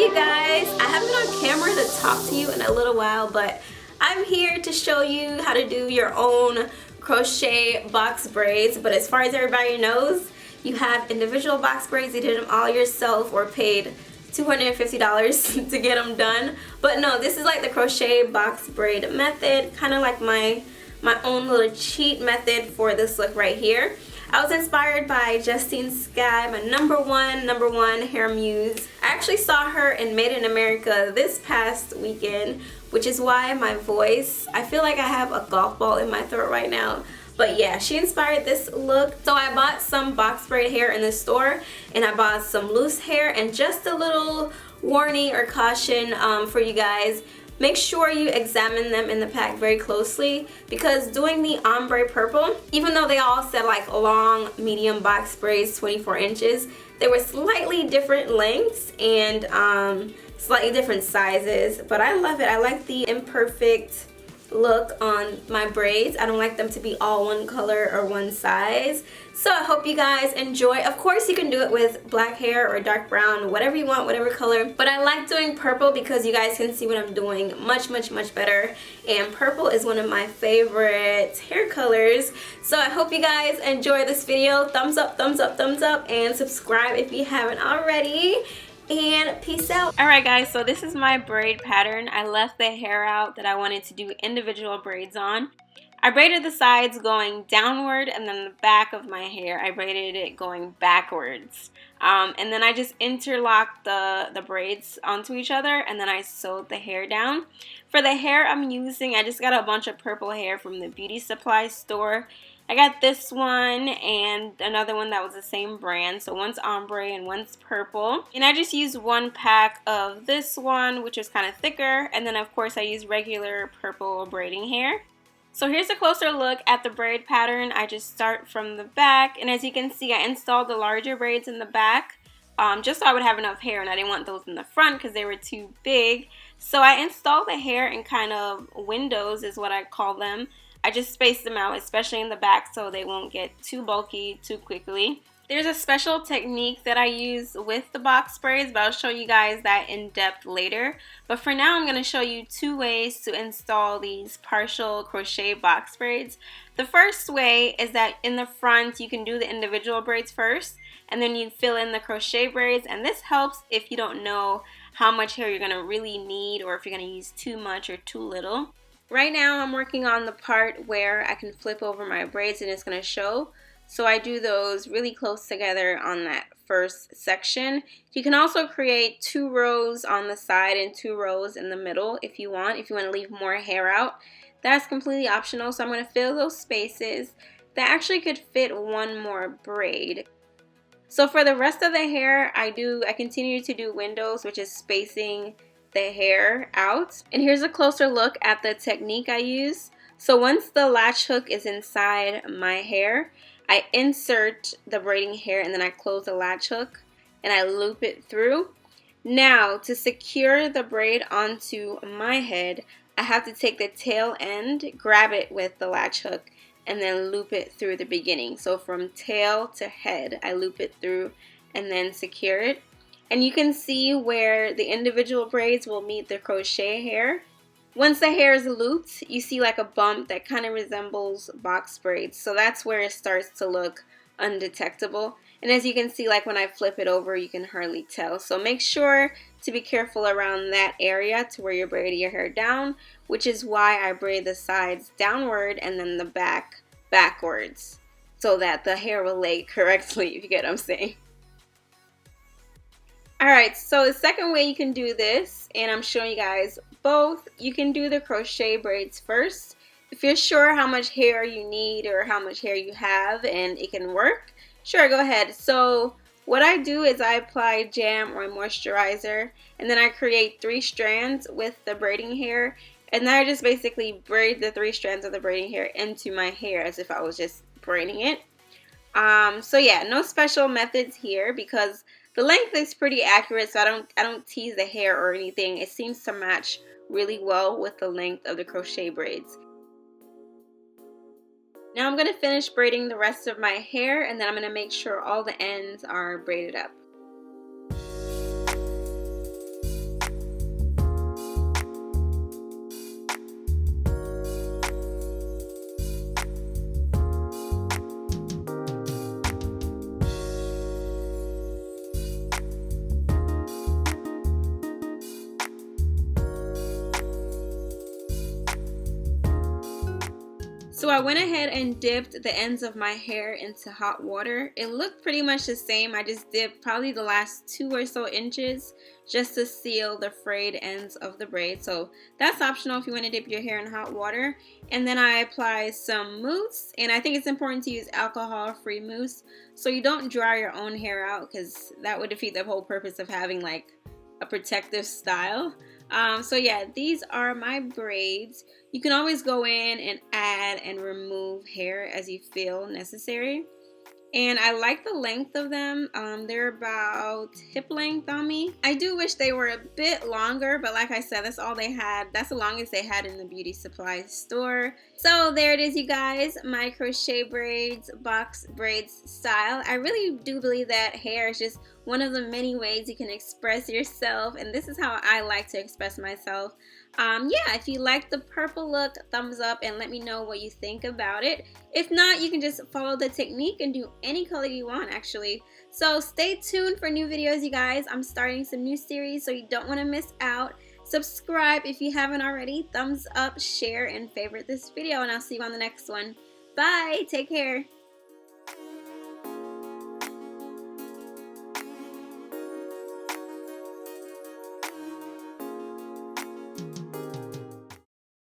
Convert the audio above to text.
you guys, I haven't been on camera to talk to you in a little while, but I'm here to show you how to do your own crochet box braids. But as far as everybody knows, you have individual box braids. You did them all yourself or paid $250 to get them done. But no, this is like the crochet box braid method, kind of like my own little cheat method for this look right here. I was inspired by Justine Skye, my number one hair muse. I actually saw her in Made in America this past weekend, which is why my voice, I feel like I have a golf ball in my throat right now. But yeah, she inspired this look. So I bought some box braid hair in the store, and I bought some loose hair, and just a little warning or caution for you guys. Make sure you examine them in the pack very closely, because doing the ombre purple, even though they all said like long, medium box braids, 24 inches, they were slightly different lengths and slightly different sizes. But I love it. I like the imperfect look on my braids. I don't like them to be all one color or one size. So I hope you guys enjoy. Of course you can do it with black hair or dark brown, whatever you want, whatever color. But I like doing purple because you guys can see what I'm doing much better. And purple is one of my favorite hair colors. So I hope you guys enjoy this video. Thumbs up, and subscribe if you haven't already. And peace out. Alright guys, so this is my braid pattern. I left the hair out that I wanted to do individual braids on. I braided the sides going downward, and then the back of my hair I braided it going backwards. And then I just interlocked the braids onto each other, and then I sewed the hair down. For the hair I'm using, I just got a bunch of purple hair from the beauty supply store. I got this one and another one that was the same brand. So one's ombre and one's purple. And I just used one pack of this one, which is kind of thicker. And then of course I used regular purple braiding hair. So here's a closer look at the braid pattern. I just start from the back. And as you can see, I installed the larger braids in the back. Just so I would have enough hair, and I didn't want those in the front because they were too big. So I installed the hair in kind of windows is what I call them. I just spaced them out, especially in the back, so they won't get too bulky too quickly. There's a special technique that I use with the box braids, but I'll show you guys that in depth later. But for now, I'm going to show you two ways to install these partial crochet box braids. The first way is that in the front, you can do the individual braids first, and then you fill in the crochet braids. And this helps if you don't know how much hair you're going to really need, or if you're going to use too much or too little. Right now I'm working on the part where I can flip over my braids and it's going to show. So I do those really close together on that first section. You can also create 2 rows on the side and 2 rows in the middle if you want. If you want to leave more hair out, that's completely optional. So I'm going to fill those spaces. That actually could fit one more braid. So for the rest of the hair, I continue to do windows, which is spacing the hair out. And here's a closer look at the technique I use. So once the latch hook is inside my hair, I insert the braiding hair and then I close the latch hook and I loop it through. Now to secure the braid onto my head, I have to take the tail end, grab it with the latch hook, and then loop it through the beginning. So from tail to head, I loop it through and then secure it. And you can see where the individual braids will meet the crochet hair. Once the hair is looped, you see like a bump that kind of resembles box braids. So that's where it starts to look undetectable. And as you can see, like when I flip it over, you can hardly tell. So make sure to be careful around that area to where you're braiding your hair down, which is why I braid the sides downward and then the back backwards, so that the hair will lay correctly, if you get what I'm saying. Alright, so the second way you can do this, and I'm showing you guys both, you can do the crochet braids first. If you're sure how much hair you need or how much hair you have and it can work, sure, go ahead. So what I do is I apply jam or moisturizer, and then I create 3 strands with the braiding hair, and then I just basically braid the 3 strands of the braiding hair into my hair as if I was just braiding it. So yeah, no special methods here because the length is pretty accurate, so I don't tease the hair or anything. It seems to match really well with the length of the crochet braids. Now I'm going to finish braiding the rest of my hair, and then I'm going to make sure all the ends are braided up. So I went ahead and dipped the ends of my hair into hot water. It looked pretty much the same. I just dipped probably the last 2 or so inches just to seal the frayed ends of the braid. So that's optional if you want to dip your hair in hot water. And then I applied some mousse, and I think it's important to use alcohol-free mousse so you don't dry your own hair out, because that would defeat the whole purpose of having like a protective style. So yeah, these are my braids. You can always go in and add and remove hair as you feel necessary. And I like the length of them. They're about hip length on me. I do wish they were a bit longer, but like I said, that's all they had. That's the longest they had in the beauty supply store. So there it is, you guys, my crochet braids, box braids style. I really do believe that hair is just one of the many ways you can express yourself, and this is how I like to express myself. Yeah, if you like the purple look, thumbs up and let me know what you think about it. If not, you can just follow the technique and do any color you want, actually. So stay tuned for new videos, you guys. I'm starting some new series, so you don't want to miss out. Subscribe if you haven't already. Thumbs up, share, and favorite this video, and I'll see you on the next one. Bye. Take care.